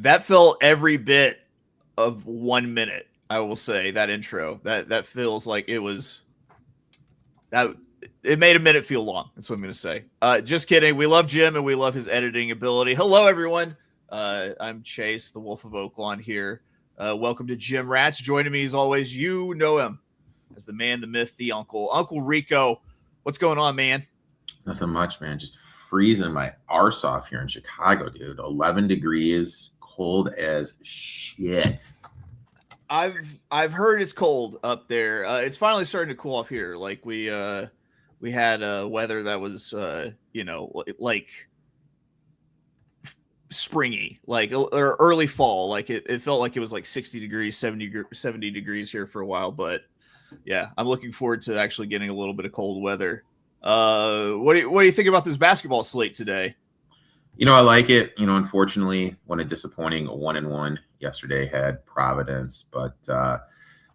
That felt every bit of 1 minute. I will say that intro. That feels like it was that. It made a minute feel long. That's what I'm going to say. Just kidding. We love Jim and we love his editing ability. Hello, everyone. I'm Chase, the Wolf of Oaklawn here. Welcome to Jim Rats. Joining me as always, you know him as the man, the myth, the uncle. Uncle Rico, what's going on, man? Nothing much, man. Just freezing my arse off here in Chicago, dude. 11 degrees, cold as shit. I've heard it's cold up there. It's finally starting to cool off here. Like we had weather that was like springy, like or early fall. Like it felt like it was like 60 degrees, 70 degrees here for a while. But yeah, I'm looking forward to actually getting a little bit of cold weather. What do you think about this basketball slate today? I like it. Unfortunately, won a disappointing 1-1 yesterday. Had Providence, but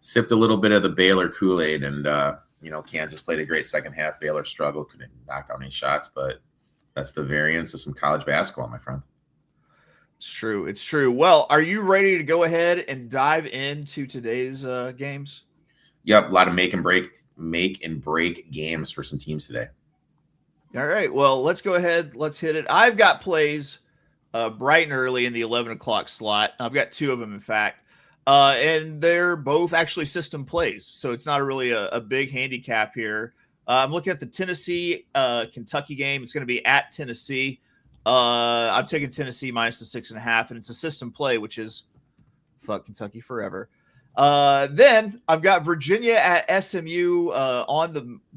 sipped a little bit of the Baylor Kool-Aid, and Kansas played a great second half. Baylor struggled, couldn't knock down any shots, but that's the variance of some college basketball, my friend. It's true. It's true. Well, are you ready to go ahead and dive into today's games? Yep, a lot of make and break games for some teams today. All right. Well, let's go ahead. Let's hit it. I've got plays bright and early in the 11 o'clock slot. I've got two of them, in fact. And they're both actually system plays. So it's not really a big handicap here. I'm looking at the Tennessee Kentucky game. It's going to be at Tennessee. I'm taking Tennessee minus the 6.5, and it's a system play, which is fuck Kentucky forever. Then I've got Virginia at SMU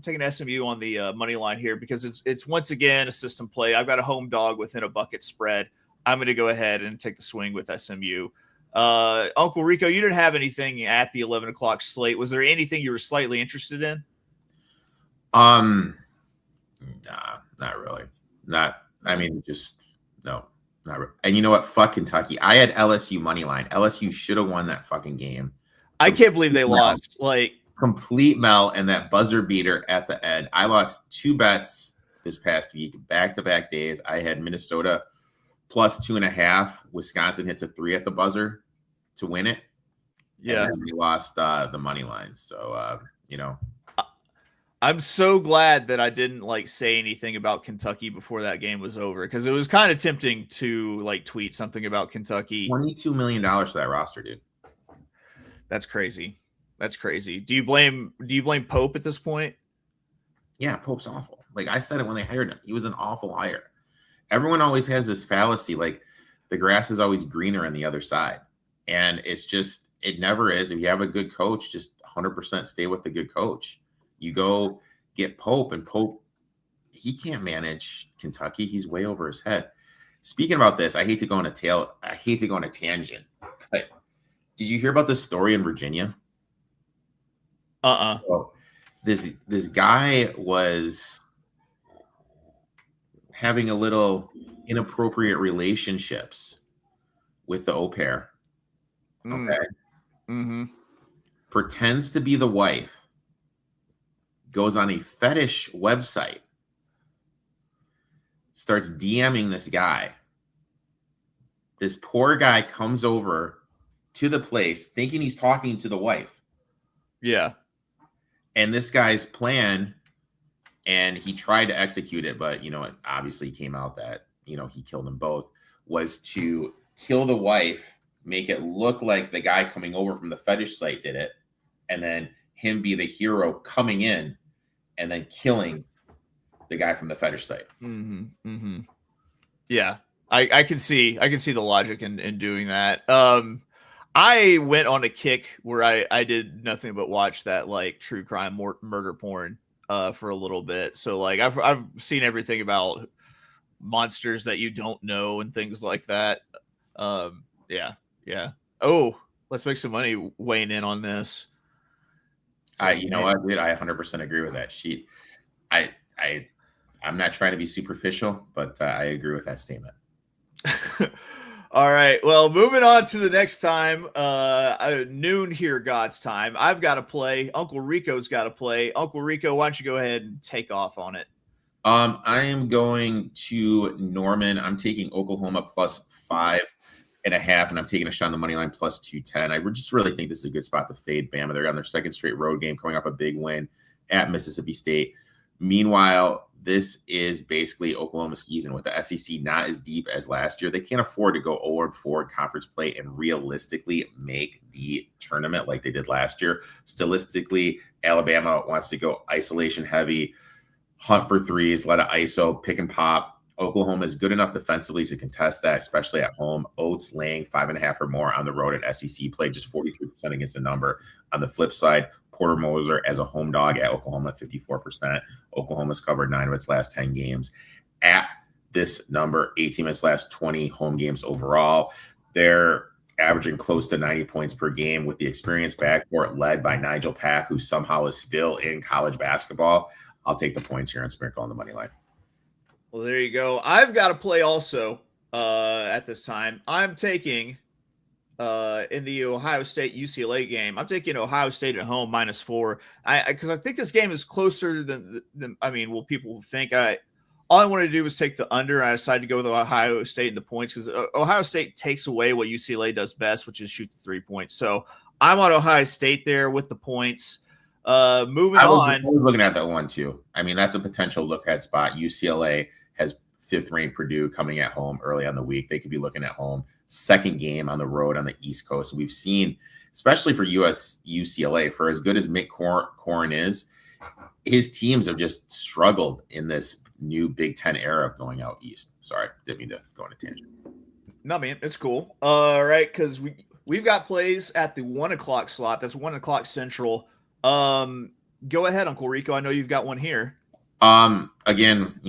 taking SMU on the money line here because it's once again a system play. I've got a home dog within a bucket spread. I'm going to go ahead and take the swing with SMU. Uncle Rico, you didn't have anything at the 11 o'clock slate. Was there anything you were slightly interested in? Nah, not really. No. Not really. And you know what? Fuck Kentucky. I had LSU money line. LSU should have won that fucking game. I can't believe they lost. Like complete mel and that buzzer beater at the end. I lost 2 bets this past week, back-to-back days. I had Minnesota plus 2.5. Wisconsin hits a 3 at the buzzer to win it. Yeah, and we lost the money line. So I'm so glad that I didn't say anything about Kentucky before that game was over because it was kind of tempting to tweet something about Kentucky. $22 million for that roster, dude. That's crazy. That's crazy. Do you blame Pope at this point? Yeah, Pope's awful. Like I said it when they hired him. He was an awful hire. Everyone always has this fallacy, like the grass is always greener on the other side. And it never is. If you have a good coach, just 100% stay with the good coach. You go get Pope, and Pope, he can't manage Kentucky. He's way over his head. Speaking about this, I hate to go on a tangent, but did you hear about this story in Virginia? So this guy was having a little inappropriate relationships with the au pair. Okay. Mm-hmm. Pretends to be the wife. Goes on a fetish website. Starts DMing this guy. This poor guy comes over to the place thinking he's talking to the wife. Yeah. And this guy's plan, and he tried to execute it, but it obviously came out that he killed them both, was to kill the wife, make it look like the guy coming over from the fetish site did it, and then him be the hero coming in and then killing the guy from the fetish site. Mm-hmm. Mm-hmm. Yeah, I can see the logic in doing that. I went on a kick where I did nothing but watch that true crime murder porn for a little bit. So I've seen everything about monsters that you don't know and things like that. Yeah. Oh, let's make some money weighing in on this. So you know what, dude? I 100% agree with that. I'm not trying to be superficial, but I agree with that statement. All right. Well, moving on to the next time. Noon here, God's time. I've got to play. Uncle Rico's got to play. Uncle Rico, why don't you go ahead and take off on it? I am going to Norman. I'm taking Oklahoma plus 5. and I'm taking a shot on the money line plus 210. I just really think this is a good spot to fade Bama. They're on their second straight road game, coming off a big win at Mississippi State. Meanwhile, this is basically Oklahoma's season with the SEC not as deep as last year. They can't afford to go 0-4 in conference play and realistically make the tournament like they did last year. Stylistically, Alabama wants to go isolation heavy, hunt for threes, let it ISO, pick and pop. Oklahoma is good enough defensively to contest that, especially at home. Oats laying 5.5 or more on the road at SEC play, just 43% against the number. On the flip side, Porter Moser as a home dog at Oklahoma at 54%. Oklahoma's covered 9 of its last 10 games at this number, 18 of its last 20 home games overall. They're averaging close to 90 points per game with the experienced backcourt led by Nigel Pack, who somehow is still in college basketball. I'll take the points here and sprinkle on the money line. Well, there you go. I've got to play also at this time. I'm taking in the Ohio State UCLA game. I'm taking Ohio State at home -4. Because I think this game is closer than well, people think. All I wanted to do was take the under. I decided to go with Ohio State and the points because Ohio State takes away what UCLA does best, which is shoot the 3 points. So I'm on Ohio State there with the points. Moving on. I was looking at that one too. I mean, that's a potential look at spot. UCLA has 5th ranked Purdue coming at home early on the week. They could be looking at home. Second game on the road on the East Coast. We've seen, especially for UCLA, for as good as Mick Corn is, his teams have just struggled in this new Big Ten era of going out east. Sorry, didn't mean to go on a tangent. No, man, it's cool. All right, because we've got plays at the 1 o'clock slot. That's 1 o'clock Central. Go ahead, Uncle Rico. I know you've got one here. Again,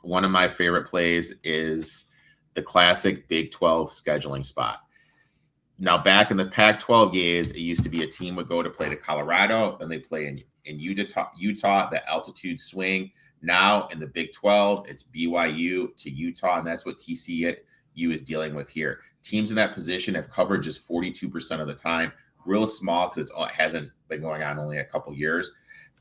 one of my favorite plays is the classic Big 12 scheduling spot. Now, back in the Pac-12 days, it used to be a team would go to play to Colorado, and they play in Utah, the altitude swing. Now in the Big 12, it's BYU to Utah, and that's what TCU is dealing with here. Teams in that position have covered just 42% of the time. Real small because it hasn't been going on only a couple years.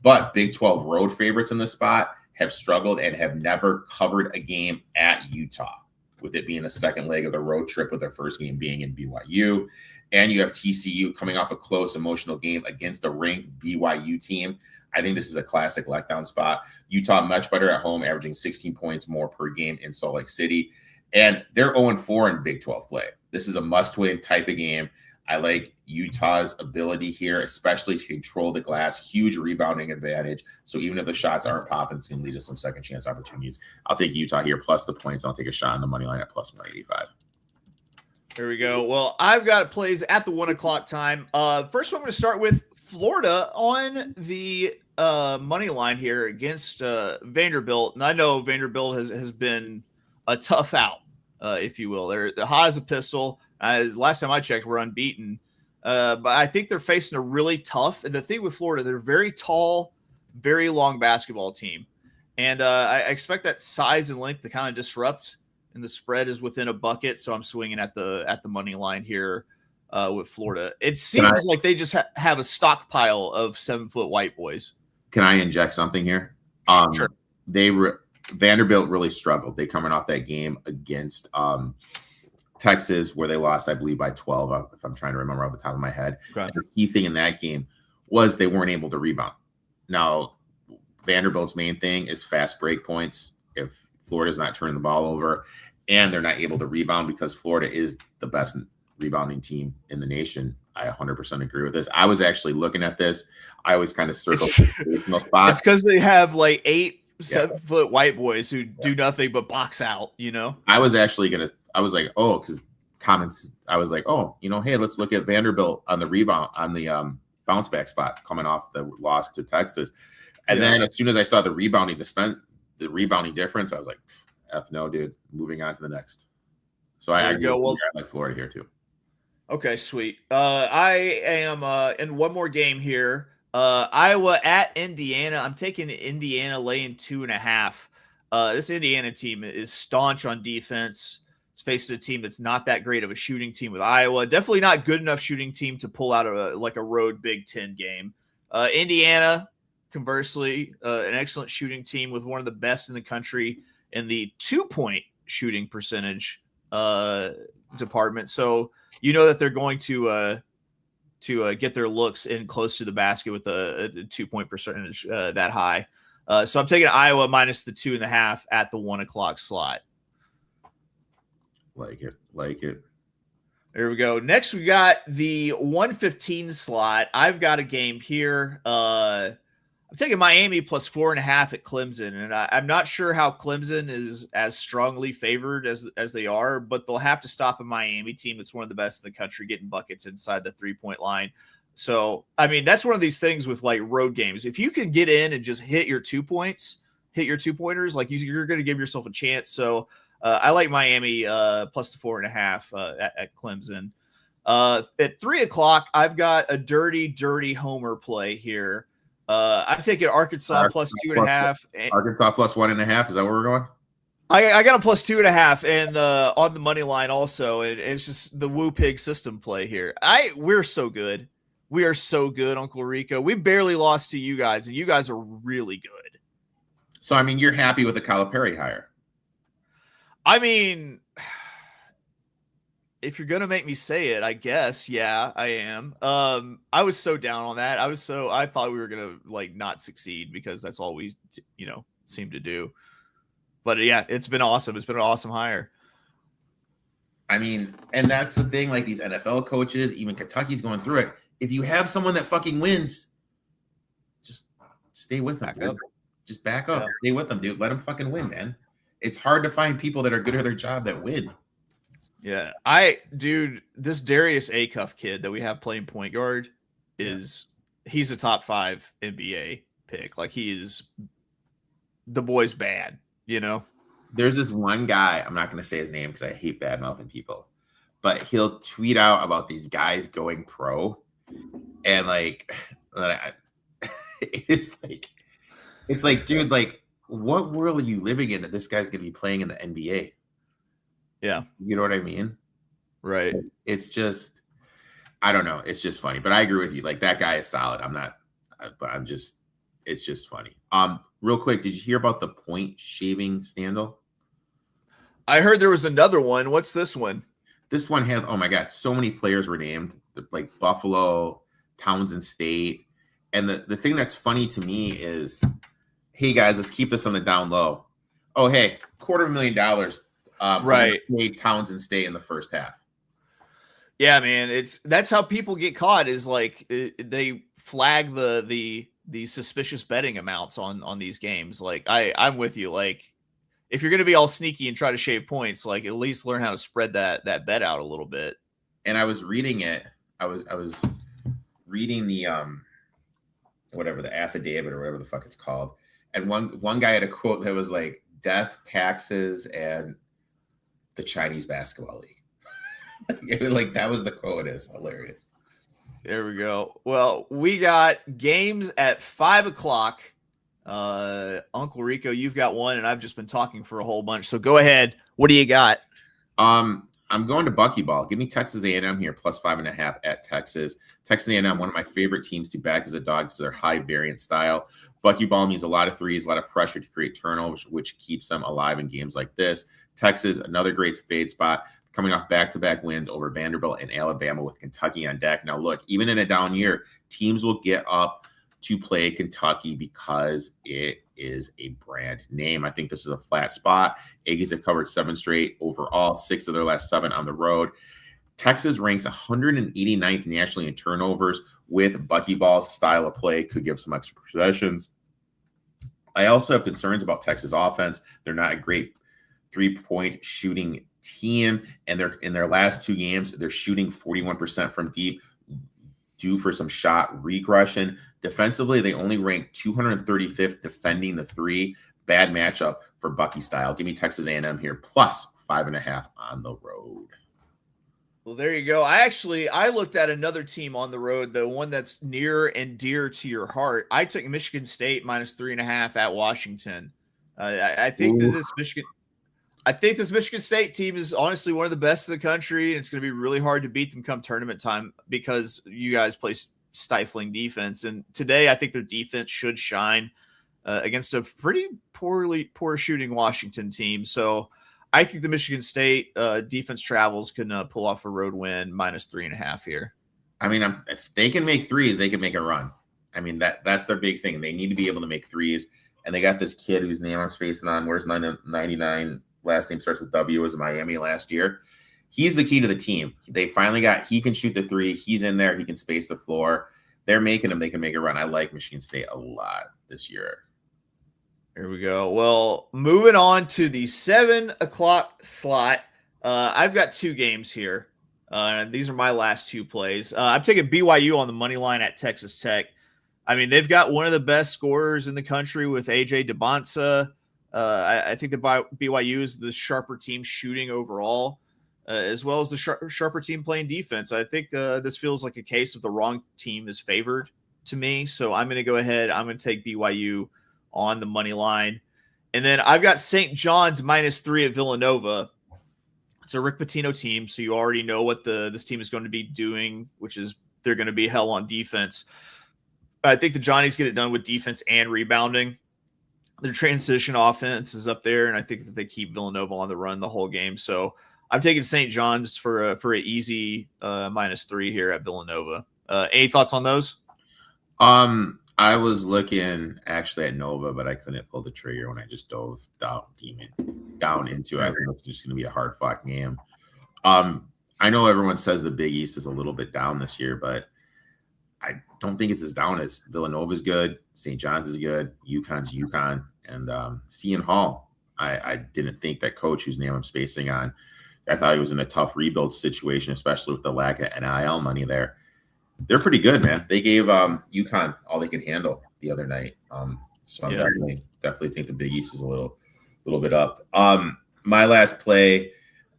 But Big 12 road favorites in the spot have struggled and have never covered a game at Utah, with it being the second leg of the road trip, with their first game being in BYU. And you have TCU coming off a close emotional game against a ranked BYU team. I think this is a classic letdown spot. Utah much better at home, averaging 16 points more per game in Salt Lake City. And they're 0-4 in Big 12 play. This is a must-win type of game. I like Utah's ability here, especially to control the glass. Huge rebounding advantage. So even if the shots aren't popping, it's going to lead to some second chance opportunities. I'll take Utah here plus the points. I'll take a shot on the money line at plus 185. There we go. Well, I've got plays at the 1 o'clock time. First one, I'm going to start with Florida on the money line here against Vanderbilt. And I know Vanderbilt has been a tough out, if you will. They're hot as a pistol. Last time I checked, we're unbeaten. But I think they're facing a really tough. And the thing with Florida, they're very tall, very long basketball team. And I expect that size and length to kind of disrupt. And the spread is within a bucket. So I'm swinging at the money line here with Florida. It seems like they just have a stockpile of 7-foot white boys. Can I inject something here? Sure. Vanderbilt really struggled. They coming off that game against Texas, where they lost, I believe, by 12, if I'm trying to remember off the top of my head. Okay. The key thing in that game was they weren't able to rebound. Now, Vanderbilt's main thing is fast break points. If Florida's not turning the ball over and they're not able to rebound, because Florida is the best rebounding team in the nation, I 100% agree with this. I was actually looking at this. I always kind of circle the spots. It's because they have like 7-foot white boys who do nothing but box out, I was actually going to, because comments, I was like, hey, let's look at Vanderbilt on the rebound, on the bounce back spot coming off the loss to Texas. And then as soon as I saw the rebounding difference, I was like, F no, dude, moving on to the next. So I like Florida here too. Okay, sweet. I am in one more game here. Iowa at Indiana. I'm taking Indiana laying 2.5. This Indiana team is staunch on defense. It's facing a team that's not that great of a shooting team with Iowa. Definitely not good enough shooting team to pull out a road Big Ten game. Indiana, conversely, an excellent shooting team with one of the best in the country in the 2-point shooting percentage. department. So you know that they're going to get their looks in close to the basket with the 2-point percentage that high. So I'm taking Iowa minus the 2.5 at the 1 o'clock slot. Like it. There we go. Next, we got the 1:15 slot. I've got a game here. I'm taking Miami plus 4.5 at Clemson, and I'm not sure how Clemson is as strongly favored as they are, but they'll have to stop a Miami team that's one of the best in the country, getting buckets inside the 3-point line. So, I mean, that's one of these things with like road games. If you can get in and just hit your 2 points, hit your 2-pointers, like you're going to give yourself a chance. So, I like Miami plus the 4.5 at Clemson. At 3 o'clock, I've got a dirty homer play here. I'm taking Arkansas plus 2.5. Arkansas plus 1.5. Is that where we're going? I got a plus 2.5 and on the money line also. And it's just the Woo Pig system play here. We're so good. We are so good, Uncle Rico. We barely lost to you guys, and you guys are really good. So, I mean, you're happy with the Calipari hire? I mean, if you're going to make me say it, I guess, yeah, I am. I was so down on that. I thought we were going to like not succeed because that's all we, seem to do. But yeah, it's been awesome. It's been an awesome hire. I mean, and that's the thing, like these NFL coaches, even Kentucky's going through it. If you have someone that fucking wins, just stay with them. Just back up. Yeah. Stay with them, dude. Let them fucking win, man. It's hard to find people that are good at their job that win. Yeah. This Darius Acuff kid that we have playing point guard he's a top 5 NBA pick. Like the boy's bad, There's this one guy, I'm not going to say his name because I hate bad mouthing people, but he'll tweet out about these guys going pro. And like, it's like, dude, like, what world are you living in that this guy's going to be playing in the NBA? Yeah. You know what I mean? Right. It's just, I don't know. It's just funny, but I agree with you. Like that guy is solid. It's just funny. Real quick, did you hear about the point shaving scandal? I heard there was another one. What's this one? This one had, oh my God, so many players were named, like Buffalo, Townsend State. And the thing that's funny to me is, hey guys, let's keep this on the down low. Oh, hey, $250,000 right. Made Townsend State in the first half. Yeah, man. That's how people get caught is like they flag the suspicious betting amounts on these games. Like I'm with you. Like if you're going to be all sneaky and try to shave points, like at least learn how to spread that bet out a little bit. And I was reading it. I was reading the the affidavit or whatever the fuck it's called. And one guy had a quote that was like death, taxes, and the Chinese basketball league. Like that was the quote. It's hilarious. There we go. Well, we got games at 5 o'clock. Uncle Rico, you've got one, and I've just been talking for a whole bunch. So go ahead. What do you got? I'm going to Buckyball. Give me Texas A&M here, plus 5.5 at Texas. Texas A&M, one of my favorite teams to back as a dog because of their high variance style. Buckyball means a lot of threes, a lot of pressure to create turnovers, which keeps them alive in games like this. Texas, another great fade spot, coming off back-to-back wins over Vanderbilt and Alabama with Kentucky on deck. Now, look, even in a down year, teams will get up to play Kentucky because it is a brand name. I think this is a flat spot. Aggies have covered 7 straight overall, 6 of their last 7 on the road. Texas ranks 189th nationally in turnovers with Buckyball's style of play. Could give some extra possessions. I also have concerns about Texas offense. They're not a great 3-point shooting team, and they're in their last 2 games, they're shooting 41% from deep, due for some shot regression. Defensively, they only rank 235th defending the 3. Bad matchup for Bucky style. Give me Texas A&M here, plus 5.5 on the road. Well, there you go. I looked at another team on the road, the one that's near and dear to your heart. I took Michigan State minus 3.5 at Washington. I think that this Michigan State team is honestly one of the best in the country. And it's going to be really hard to beat them come tournament time because you guys play stifling defense. And today, I think their defense should shine against a pretty poor shooting Washington team. So I think the Michigan State defense travels can pull off a road win -3.5 here. I mean, if they can make threes, they can make a run. I mean, that's their big thing. They need to be able to make threes. And they got this kid whose name I'm spacing on. Where's 99? Last name starts with W. Was in Miami last year. He's the key to the team. They finally he can shoot the three. He's in there. He can space the floor. They're making him. They can make a run. I like Michigan State a lot this year. Here we go. Well, moving on to the 7 o'clock slot. I've got 2 games here. These are my last 2 plays. I'm taking BYU on the money line at Texas Tech. I mean, they've got one of the best scorers in the country with AJ DeBonsa. I think the BYU is the sharper team shooting overall, as well as the sharper team playing defense. I think this feels like a case of the wrong team is favored to me. So I'm going to go ahead. I'm going to take BYU on the money line. And then I've got St. John's -3 at Villanova. It's a Rick Pitino team, so you already know what this team is going to be doing, which is they're going to be hell on defense. I think the Johnnies get it done with defense and rebounding. Their transition offense is up there, and I think that they keep Villanova on the run the whole game. So I'm taking St. John's for an easy -3 here at Villanova. Any thoughts on those? I was looking actually at Nova, but I couldn't pull the trigger when I just dove down into it. I think it's just going to be a hard fought game. I know everyone says the Big East is a little bit down this year, but I don't think it's as down as Villanova's good, St. John's is good, UConn's UConn, and Seton Hall. I didn't think that coach whose name I'm spacing on, I thought he was in a tough rebuild situation, especially with the lack of NIL money there. They're pretty good, man. They gave UConn all they could handle the other night. So I'm definitely think the Big East is a little bit up. My last play,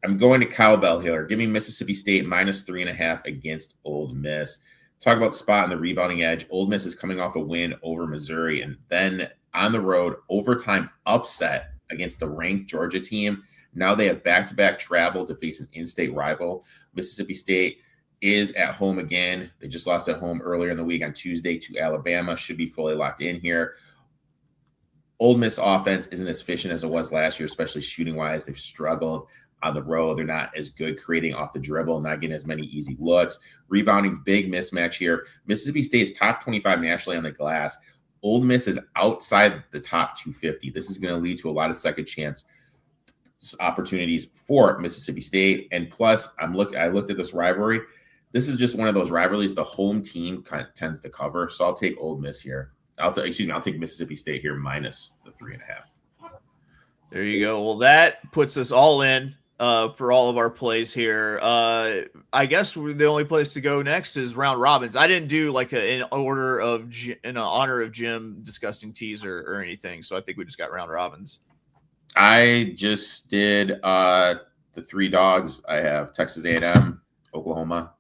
I'm going to cowbell here. Give me Mississippi State -3.5 against Ole Miss. Talk about the spot and the rebounding edge. Ole Miss is coming off a win over Missouri, and then on the road, overtime upset against the ranked Georgia team. Now they have back-to-back travel to face an in-state rival. Mississippi State is at home again. They just lost at home earlier in the week on Tuesday to Alabama. Should be fully locked in here. Ole Miss offense isn't as efficient as it was last year, especially shooting-wise. They've struggled on the road. They're not as good creating off the dribble, not getting as many easy looks. Rebounding, big mismatch here. Mississippi State is top 25 nationally on the glass. Ole Miss is outside the top 250. This is going to lead to a lot of second chance opportunities for Mississippi State. And plus, I looked at this rivalry. This is just one of those rivalries the home team kind of tends to cover. So I'll take Ole Miss here. I'll take Mississippi State here -3.5. There you go. Well, that puts us all in for all of our plays here. I guess the only place to go next is round robins. I didn't do like in honor of Jim disgusting teaser or anything. So I think we just got round robins. I just did the 3 dogs. I have Texas A&M, Oklahoma,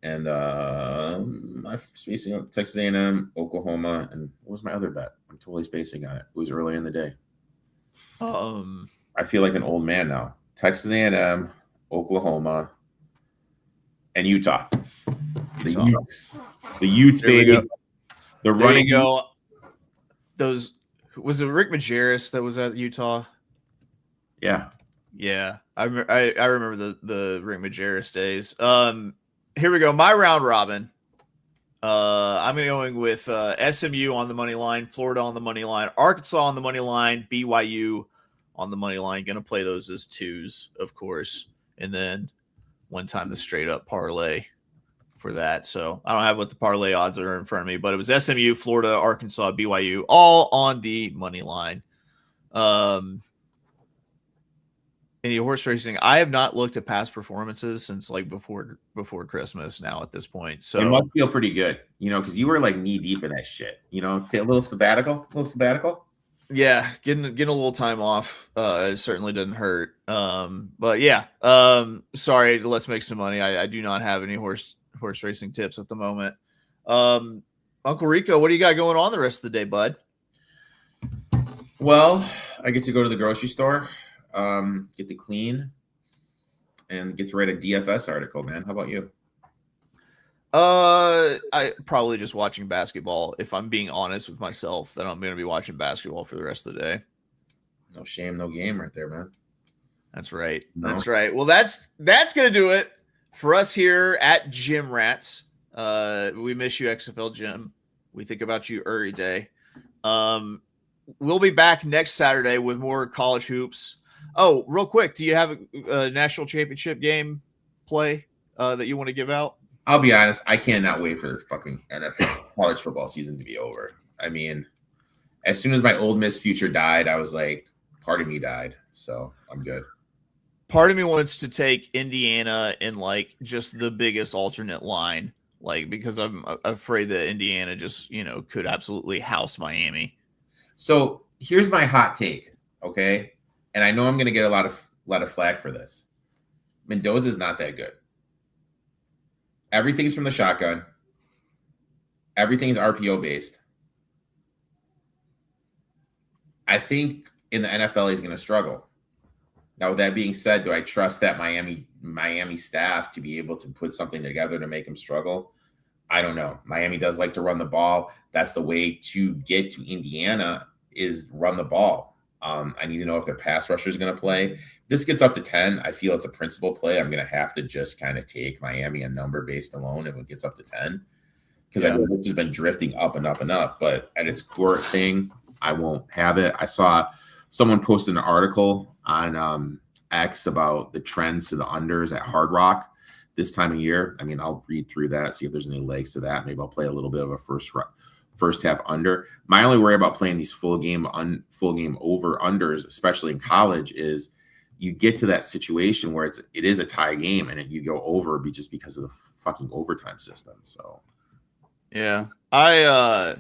and I'm spacing on Texas A&M, Oklahoma, and what was my other bet? I'm totally spacing on it. It was earlier in the day. I feel like an old man now. Texas A&M, Oklahoma, and Utah. The Utes, baby. The running. Go. Those was it Rick Majerus that was at Utah? Yeah. I remember the Rick Majerus days. Here we go. My round robin. I'm going with SMU on the money line, Florida on the money line, Arkansas on the money line, BYU on the money line. Going to play those as 2s, of course, and then one time the straight up parlay for that. So I don't have what the parlay odds are in front of me, but it was SMU, Florida, Arkansas, BYU, all on the money line. Any horse racing? I have not looked at past performances since like before Christmas now at this point. So it must feel pretty good, because you were like knee deep in that shit. Take a little sabbatical. Yeah, getting a little time off it certainly didn't hurt. But yeah, sorry, let's make some money. I do not have any horse racing tips at the moment. Uncle Rico, what do you got going on the rest of the day, bud? Well, I get to go to the grocery store, get to clean, and get to write a DFS article, man. How about you? I probably just watching basketball. If I'm being honest with myself, then I'm going to be watching basketball for the rest of the day. No shame, no game right there, man. That's right. No. That's right. Well, that's gonna do it for us here at Gym Rats. We miss you, XFL Jim. We think about you every day. We'll be back next Saturday with more college hoops. Oh, real quick, do you have a national championship game play that you want to give out? I'll be honest, I cannot wait for this fucking NFL college football season to be over. I mean, as soon as my Ole Miss future died, I was like, part of me died. So I'm good. Part of me wants to take Indiana in like just the biggest alternate line, like because I'm afraid that Indiana just could absolutely house Miami. So here's my hot take, okay? And I know I'm gonna get a lot of flack for this. Mendoza's not that good. Everything's from the shotgun. Everything's RPO based. I think in the NFL he's gonna struggle. Now, with that being said, do I trust that Miami staff to be able to put something together to make him struggle? I don't know. Miami does like to run the ball. That's the way to get to Indiana is run the ball. I need to know if their pass rusher is going to play. If this gets up to 10, I feel it's a principal play. I'm going to have to just kind of take Miami a number based alone if it gets up to 10. Because I know this has been drifting up and up and up. But at its core thing, I won't have it. I saw someone posted an article on X about the trends to the unders at Hard Rock this time of year. I mean, I'll read through that, see if there's any legs to that. Maybe I'll play a little bit of a first half under. My only worry about playing these full game over unders, especially in college, is you get to that situation where it is a tie game and you go over just because of the fucking overtime system. So yeah, I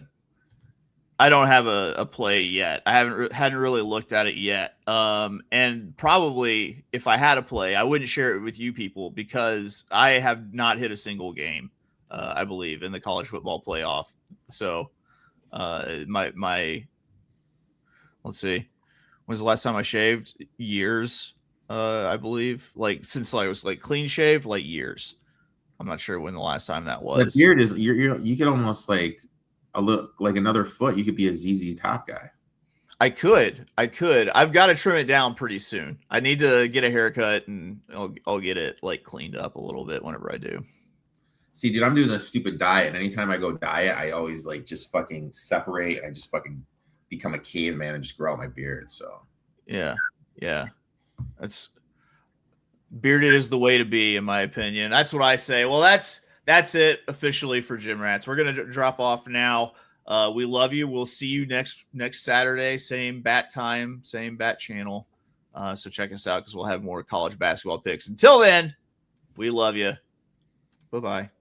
don't have a play yet. I hadn't really looked at it yet. And probably if I had a play, I wouldn't share it with you people because I have not hit a single game, I believe, in the college football playoff. So my let's see. When's the last time I shaved? Years, I believe. Like since I was like clean shaved, like years. I'm not sure when the last time that was. the beard is you could almost like a little like another foot. You could be a ZZ Top guy. I could. I've got to trim it down pretty soon. I need to get a haircut and I'll get it like cleaned up a little bit whenever I do. See, dude, I'm doing this stupid diet. And anytime I go diet, I always like just fucking separate and I just fucking become a caveman and just grow out my beard. So yeah. That's bearded is the way to be, in my opinion. That's what I say. Well, that's it officially for Gym Rats. We're gonna drop off now. We love you. We'll see you next Saturday, same bat time, same bat channel. So check us out because we'll have more college basketball picks. Until then, we love you. Bye-bye.